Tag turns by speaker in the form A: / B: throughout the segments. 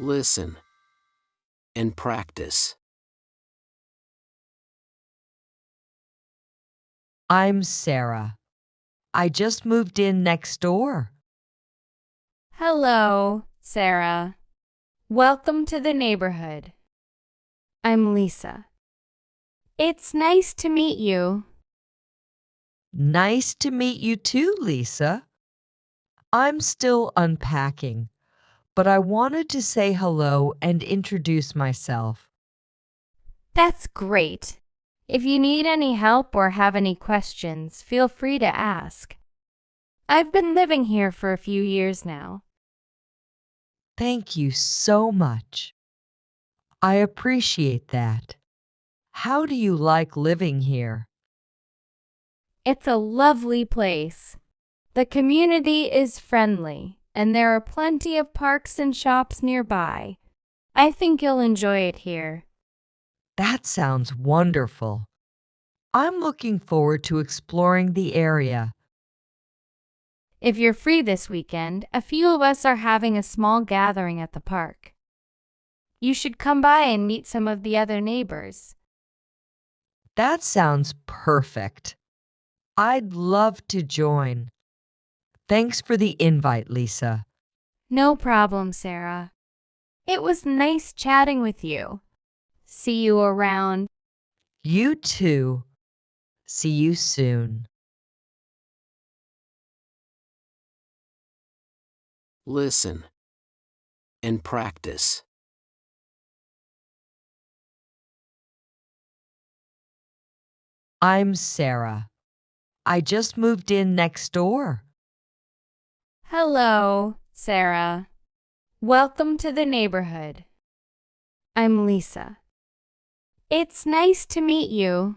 A: Listen and practice.
B: I'm Sarah. I just moved in next door.
C: Hello, Sarah. Welcome to the neighborhood. I'm Lisa. It's nice to meet you.
B: Nice to meet you too, Lisa. I'm still unpacking, but I wanted to say hello and introduce myself.
C: That's great. If you need any help or have any questions, feel free to ask. I've been living here for a few years now.
B: Thank you so much. I appreciate that. How do you like living here?
C: It's a lovely place. The community is friendly, and there are plenty of parks and shops nearby. I think you'll enjoy it here.
B: That sounds wonderful. I'm looking forward to exploring the area.
C: If you're free this weekend, a few of us are having a small gathering at the park. You should come by and meet some of the other neighbors.
B: That sounds perfect. I'd love to join. Thanks for the invite, Lisa.
C: No problem, Sarah. It was nice chatting with you. See you around.
B: You too. See you soon.
A: Listen and practice.
B: I'm Sarah. I just moved in next door.
C: Hello, Sarah. Welcome to the neighborhood. I'm Lisa. It's nice to meet you.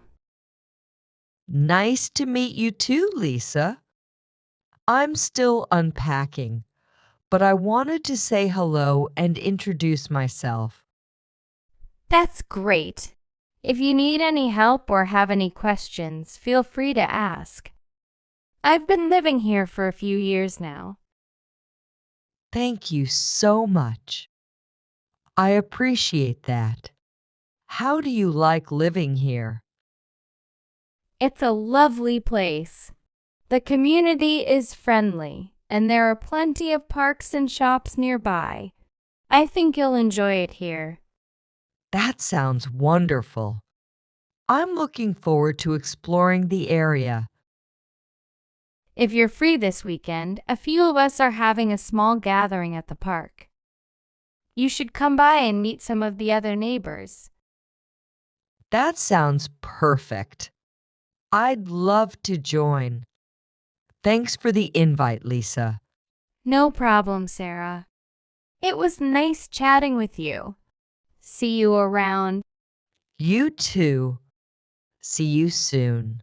B: Nice to meet you too, Lisa. I'm still unpacking, but I wanted to say hello and introduce myself.
C: That's great. If you need any help or have any questions, feel free to ask. I've been living here for a few years now.
B: Thank you so much. I appreciate that. How do you like living here?
C: It's a lovely place. The community is friendly, and there are plenty of parks and shops nearby. I think you'll enjoy it here.
B: That sounds wonderful. I'm looking forward to exploring the area.
C: If you're free this weekend, a few of us are having a small gathering at the park. You should come by and meet some of the other neighbors.
B: That sounds perfect. I'd love to join. Thanks for the invite, Lisa.
C: No problem, Sarah. It was nice chatting with you. See you around.
B: You too. See you soon.